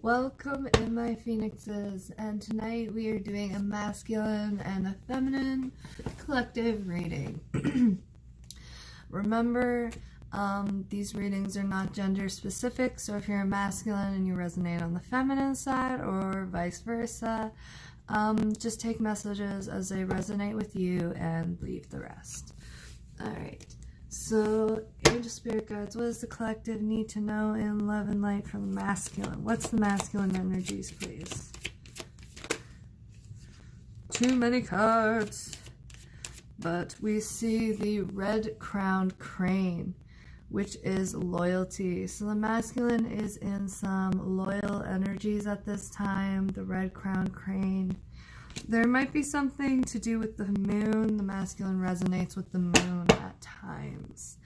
Welcome in my phoenixes, and tonight we are doing a masculine and a feminine collective reading. Remember, these readings are not gender specific, so if you're a masculine and you resonate on the feminine side or vice versa, just take messages as they resonate with you and leave the rest. Alright, so angel spirit guides, what does the collective need to know in love and light from the masculine? What's the masculine energies, please? Too many cards. But we see the red-crowned crane, which is loyalty. So the masculine is in some loyal energies at this time, the red-crowned crane. There might be something to do with the moon. The masculine resonates with the moon at times,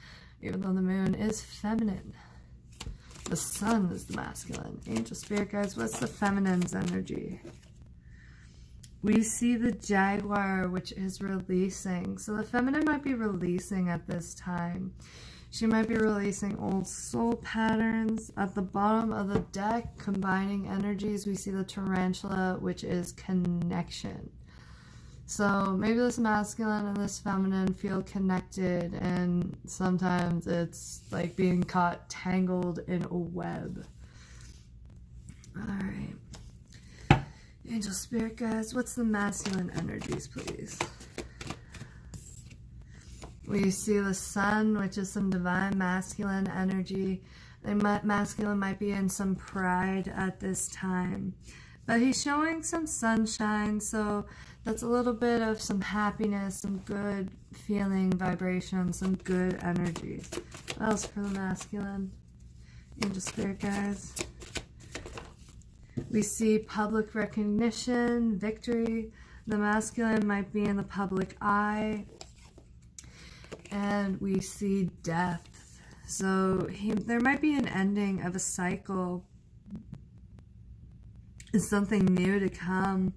even though the moon is feminine. The sun is the masculine. Angel spirit guides, what's the feminine's energy? We see the jaguar, which is releasing. So the feminine might be releasing at this time. She might be releasing old soul patterns. At the bottom of the deck, combining energies, we see the tarantula, which is connection. So maybe this masculine and this feminine feel connected, and sometimes it's like being caught tangled in a web. Alright. Angel spirit guides, what's the masculine energies, please? We see the sun, which is some divine masculine energy. The masculine might be in some pride at this time, but he's showing some sunshine, so that's a little bit of some happiness, some good feeling vibration, some good energy. What else for the masculine? Angel spirit guides. We see public recognition, victory. The masculine might be in the public eye. And we see death. So there might be an ending of a cycle. It's something new to come.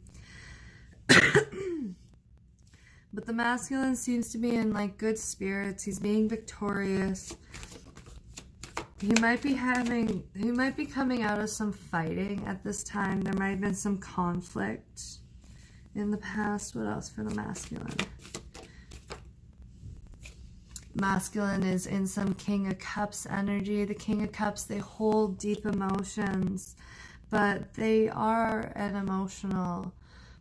But the masculine seems to be in like good spirits. He's being victorious. He might be coming out of some fighting at this time. There might have been some conflict in the past. What else for the masculine? Masculine is in some King of Cups energy. The King of Cups, they hold deep emotions, but they are an emotional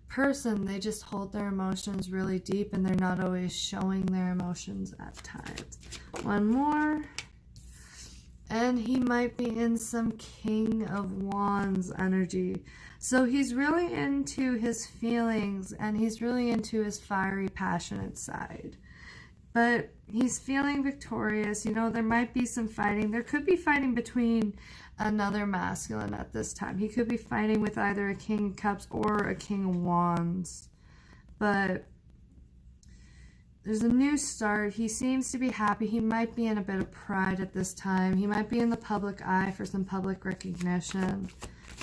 person. They just hold their emotions really deep, and they're not always showing their emotions at times. One more. And he might be in some King of Wands energy. So he's really into his feelings, and he's really into his fiery, passionate side. But he's feeling victorious. You know, there might be some fighting. There could be fighting between another masculine at this time. He could be fighting with either a King of Cups or a King of Wands. But there's a new start. He seems to be happy. He might be in a bit of pride at this time. He might be in the public eye for some public recognition.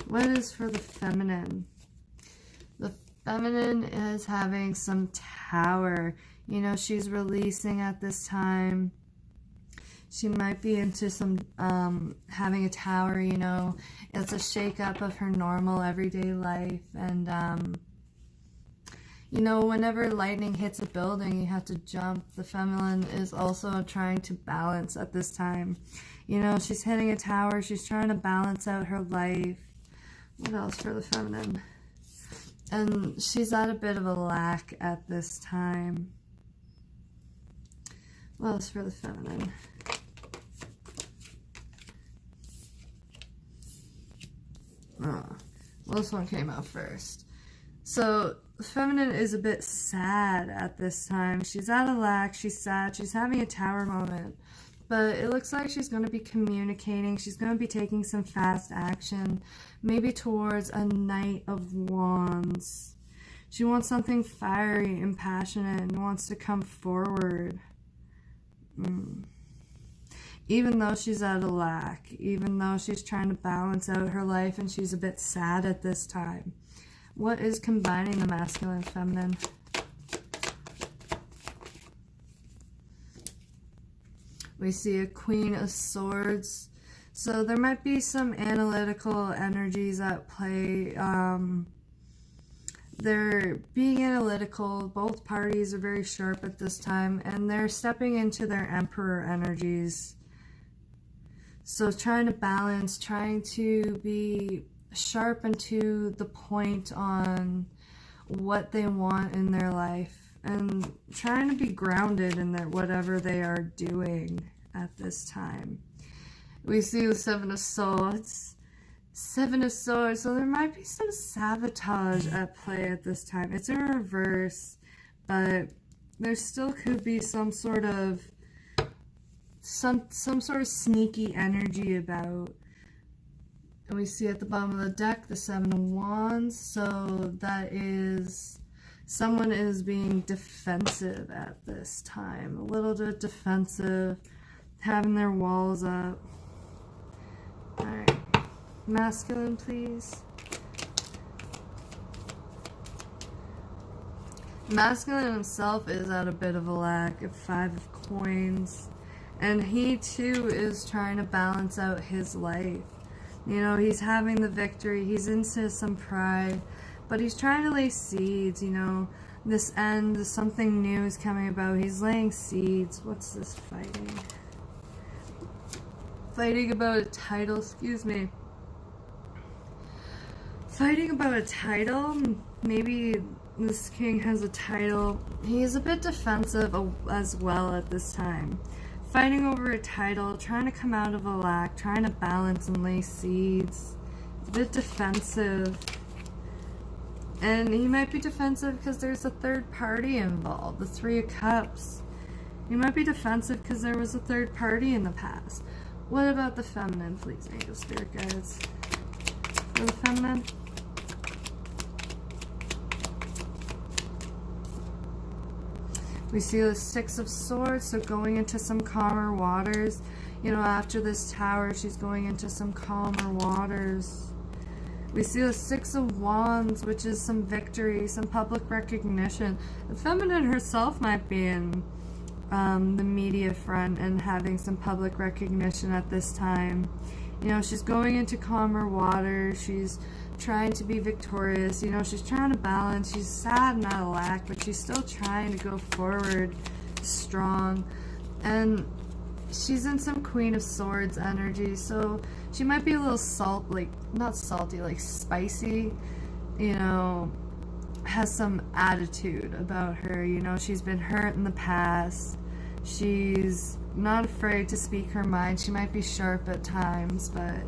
What is for the feminine? The feminine is having some Tower. You know, she's releasing at this time. She might be into some, having a Tower, you know. It's a shake-up of her normal everyday life. And, you know, whenever lightning hits a building, you have to jump. The feminine is also trying to balance at this time. You know, she's hitting a Tower. She's trying to balance out her life. What else for the feminine? And she's at a bit of a lack at this time. What else for the feminine? Oh, well, this one came out first. So, the feminine is a bit sad at this time. She's at a lack, she's sad, she's having a Tower moment. But it looks like she's going to be communicating, she's going to be taking some fast action, maybe towards a Knight of Wands. She wants something fiery and passionate and wants to come forward. Even though she's at a lack, even though she's trying to balance out her life and she's a bit sad at this time. What is combining the masculine and feminine? We see a Queen of Swords. So there might be some analytical energies at play. They're being analytical. Both parties are very sharp at this time, and they're stepping into their Emperor energies. So trying to balance, trying to be sharp and to the point on what they want in their life, and trying to be grounded in their whatever they are doing at this time. We see the Seven of Swords. Seven of Swords, so there might be some sabotage at play at this time. It's a reverse, but there still could be some sort of sneaky energy about. And we see at the bottom of the deck the Seven of Wands, so that is someone is being defensive at this time. A little bit defensive, having their walls up. Alright. Masculine, please. Masculine himself is at a bit of a lack of 5 of coins, and he too is trying to balance out his life. You know, he's having the victory, he's into some pride, but he's trying to lay seeds. You know, this end, something new is coming about. He's laying seeds. What's this fighting? Fighting about a title, excuse me. Fighting about a title. Maybe this king has a title. He is a bit defensive as well at this time. Fighting over a title, trying to come out of a lack, trying to balance and lay seeds. A bit defensive. And he might be defensive because there's a third party involved. The Three of Cups. He might be defensive because there was a third party in the past. What about the feminine, please, angel spirit guides? For the feminine. We see the Six of Swords, so going into some calmer waters. You know, after this tower, she's going into some calmer waters. We see the Six of Wands, which is some victory, some public recognition. The feminine herself might be in the media front and having some public recognition at this time. You know, she's going into calmer water. She's trying to be victorious. You know, she's trying to balance. She's sad and out of lack, but she's still trying to go forward strong. And she's in some Queen of Swords energy, so she might be a little not salty, like spicy. You know, has some attitude about her. You know, she's been hurt in the past. She's not afraid to speak her mind. She might be sharp at times, but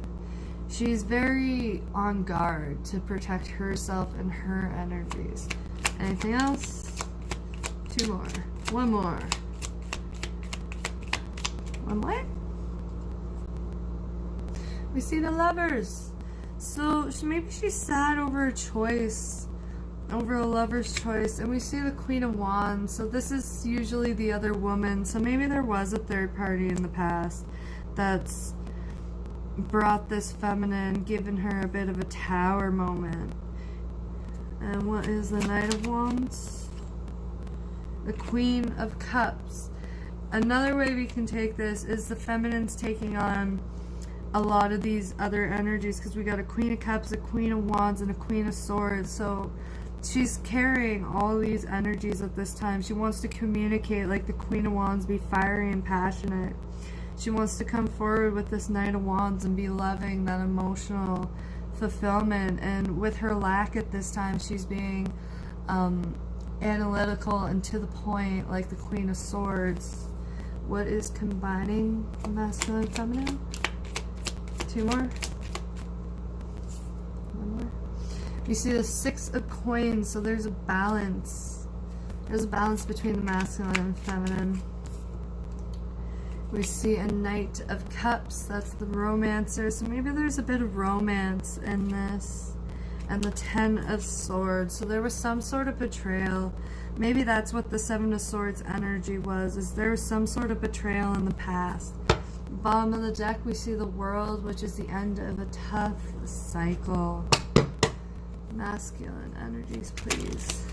she's very on guard to protect herself and her energies. Anything else? 2 more. 1 more. 1 more? We see the Lovers. So maybe she's sad over a choice, over a lover's choice. And we see the Queen of Wands. So this is usually the other woman. So maybe there was a third party in the past that's brought this feminine, given her a bit of a tower moment. And what is the Knight of Wands? The Queen of Cups. Another way we can take this is the feminine's taking on a lot of these other energies, because we got a Queen of Cups, a Queen of Wands, and a Queen of Swords. So she's carrying all these energies at this time. She wants to communicate like the Queen of Wands, be fiery and passionate. She wants to come forward with this Knight of Wands and be loving, that emotional fulfillment. And with her lack at this time, she's being analytical and to the point, like the Queen of Swords. What is combining masculine and feminine? 2 more. 1 more. You see the Six of Coins, so there's a balance. There's a balance between the masculine and feminine. We see a Knight of Cups, that's the romancer, so maybe there's a bit of romance in this. And the Ten of Swords, so there was some sort of betrayal. Maybe that's what the Seven of Swords energy was, is there was some sort of betrayal in the past. Bottom of the deck, we see the World, which is the end of a tough cycle. Masculine energies, please.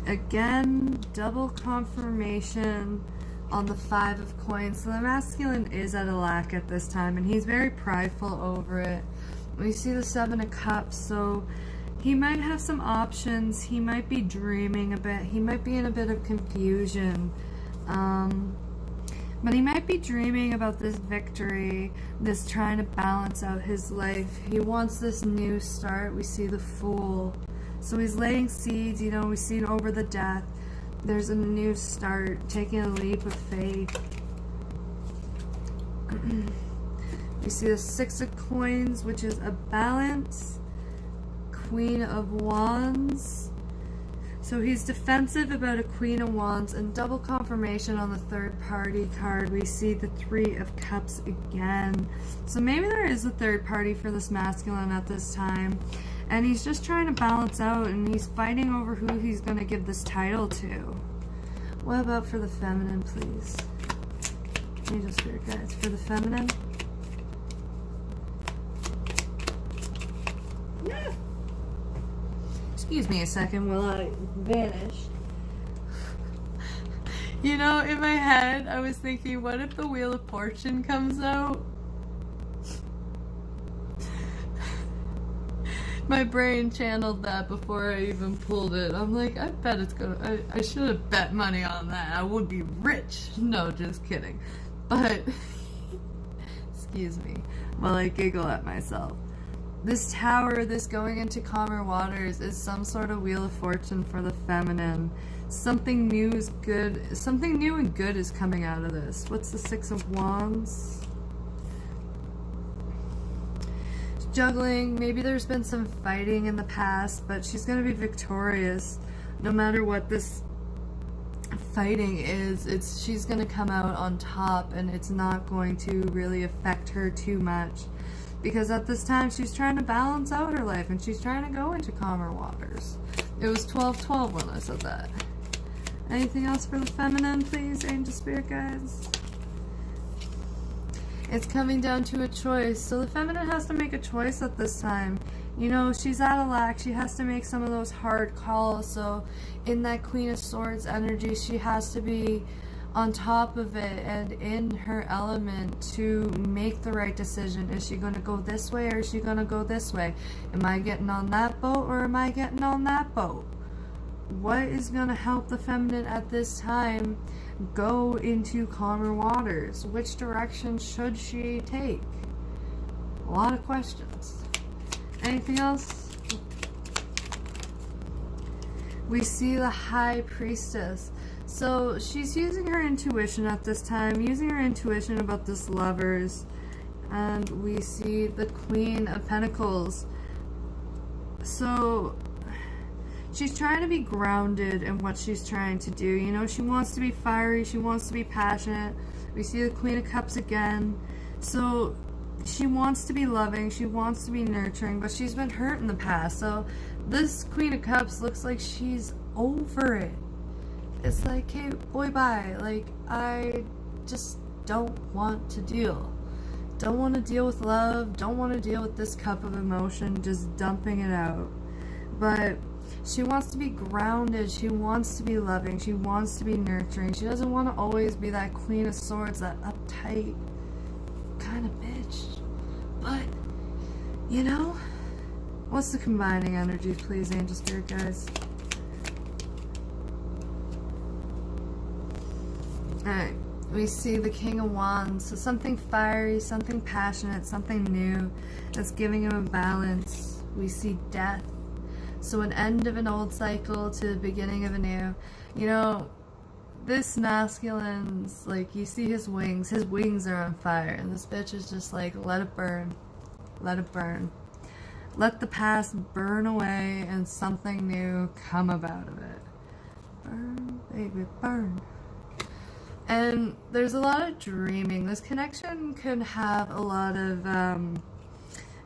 Again, double confirmation on the 5 of coins. So the masculine is at a lack at this time, and he's very prideful over it. We see the 7 of cups, so he might have some options. He might be dreaming a bit. He might be in a bit of confusion. But he might be dreaming about this victory, this trying to balance out his life. He wants this new start. We see the Fool. So he's laying seeds, you know, we've seen over the death. There's a new start, taking a leap of faith. We see the 6 of coins, which is a balance. Queen of Wands. So he's defensive about a Queen of Wands, and double confirmation on the third party card. We see the 3 of Cups again. So maybe there is a third party for this masculine at this time. And he's just trying to balance out, and he's fighting over who he's going to give this title to. What about for the feminine, please? Angel Spirit Guides for the feminine. Yeah. Excuse me a second while I vanish. You know, in my head, I was thinking, what if the Wheel of Fortune comes out? My brain channeled that before I even pulled it. I'm like, I bet it's gonna... I should have bet money on that. I would be rich. No, just kidding. But, excuse me, while I giggle at myself. This Tower, this going into calmer waters, is some sort of Wheel of Fortune for the feminine. Something new is good. Something new and good is coming out of this. What's the 6 of Wands? Juggling. Maybe there's been some fighting in the past, but she's going to be victorious. No matter what this fighting is, she's going to come out on top, and it's not going to really affect her too much. Because at this time, she's trying to balance out her life, and she's trying to go into calmer waters. It was 12-12 when I said that. Anything else for the feminine, please, Angel Spirit Guides? It's coming down to a choice. So the feminine has to make a choice at this time. You know, she's at a lack. She has to make some of those hard calls. So in that Queen of Swords energy, she has to be on top of it and in her element to make the right decision. Is she going to go this way, or is she going to go this way? Am I getting on that boat, or am I getting on that boat? What is going to help the feminine at this time go into calmer waters? Which direction should she take? A lot of questions. Anything else? We see the High Priestess. So she's using her intuition at this time, using her intuition about this Lovers. And we see the Queen of Pentacles. So she's trying to be grounded in what she's trying to do. You know, she wants to be fiery, she wants to be passionate. We see the Queen of Cups again. So she wants to be loving, she wants to be nurturing, but she's been hurt in the past. So this Queen of Cups looks like she's over it. It's like, hey, boy, bye. Like, I just don't want to deal. Don't want to deal with love. Don't want to deal with this cup of emotion. Just dumping it out. But she wants to be grounded. She wants to be loving. She wants to be nurturing. She doesn't want to always be that Queen of Swords, that uptight kind of bitch. But, you know, what's the combining energy, please, Angel Spirit Guides? Alright, we see the King of Wands. So something fiery, something passionate, something new that's giving him a balance. We see death. So an end of an old cycle to the beginning of a new. You know, this masculine's like, you see his wings. His wings are on fire. And this bitch is just like, let it burn. Let it burn. Let the past burn away and something new come about of it. Burn, baby, burn. And there's a lot of dreaming. This connection could have a lot of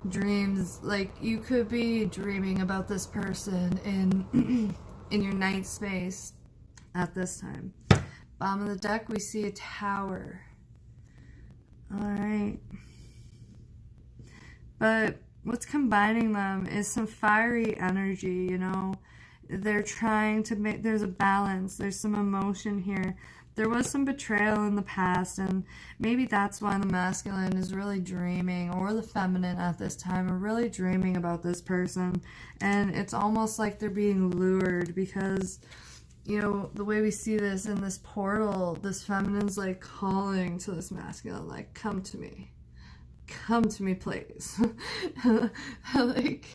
dreams. Like, you could be dreaming about this person in in your night space at this time. Bottom of the deck, we see a Tower. Alright. But what's combining them is some fiery energy, you know. They're trying to make, there's a balance, there's some emotion here. there was some betrayal in the past, and maybe that's why the masculine is really dreaming, or the feminine at this time are really dreaming about this person. And it's almost like they're being lured because, you know, the way we see this in this portal, this feminine's like calling to this masculine, like, come to me, please. Like,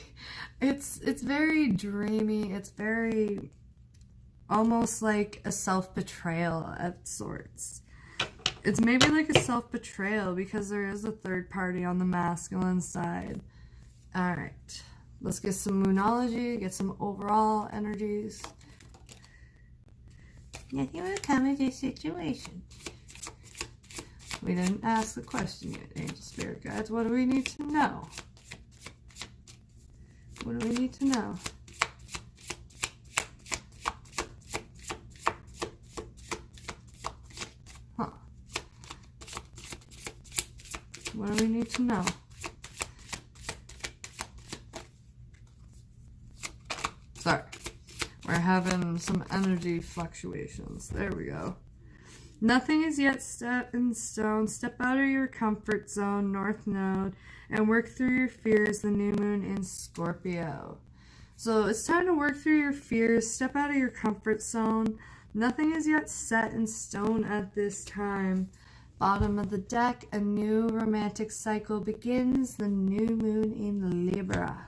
it's very dreamy. It's very almost like a self-betrayal of sorts. It's maybe like a self-betrayal because there is a third party on the masculine side. All right, let's get some moonology, get some overall energies. Nothing will come of this situation. We didn't ask the question yet, Angel Spirit Guides. What do we need to know? What do we need to know? Huh. What do we need to know? Sorry. We're having some energy fluctuations. There we go. Nothing is yet set in stone. Step out of your comfort zone, North Node, and work through your fears, the new moon in Scorpio. So it's time to work through your fears. Step out of your comfort zone. Nothing is yet set in stone at this time. Bottom of the deck, a new romantic cycle begins, the new moon in Libra.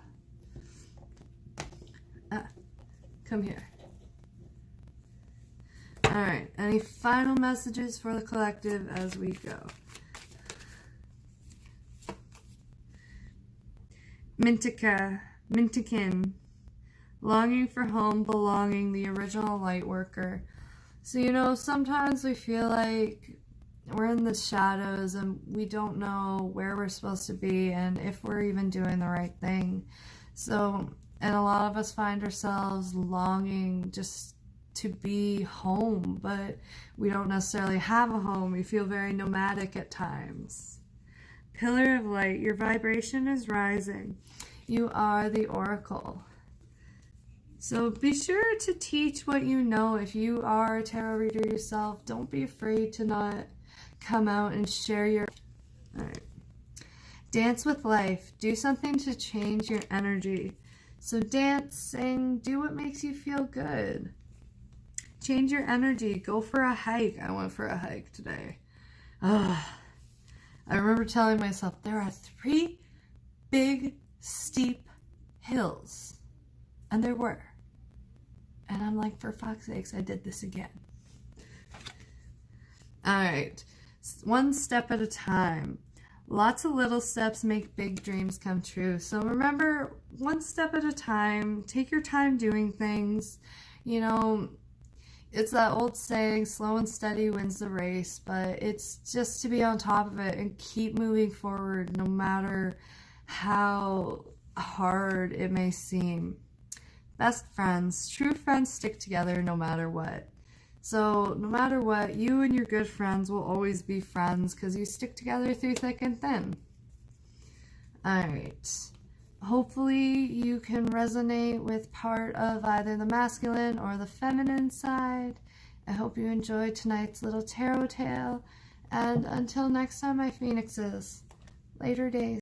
Come here. Alright, any final messages for the collective as we go? Mintikin, longing for home, belonging, the original light worker. So, you know, sometimes we feel like we're in the shadows and we don't know where we're supposed to be and if we're even doing the right thing. So, and a lot of us find ourselves longing just to be home, but we don't necessarily have a home. We feel very nomadic at times. Pillar of light, your vibration is rising. You are the oracle. So be sure to teach what you know. If you are a tarot reader yourself, don't be afraid to not come out and share your... All right. Dance with life. Do something to change your energy. So dance, sing, do what makes you feel good. Change your energy. Go for a hike. I went for a hike today. I remember telling myself there are 3 big, steep hills. And there were. And I'm like, for fuck's sakes, I did this again. Alright. One step at a time. Lots of little steps make big dreams come true. So remember, one step at a time. Take your time doing things. You know, it's that old saying, slow and steady wins the race, but it's just to be on top of it and keep moving forward no matter how hard it may seem. Best friends. True friends stick together no matter what. So no matter what, you and your good friends will always be friends because you stick together through thick and thin. Alright. Hopefully you can resonate with part of either the masculine or the feminine side. I hope you enjoyed tonight's little tarot tale. And until next time, my phoenixes. Later days.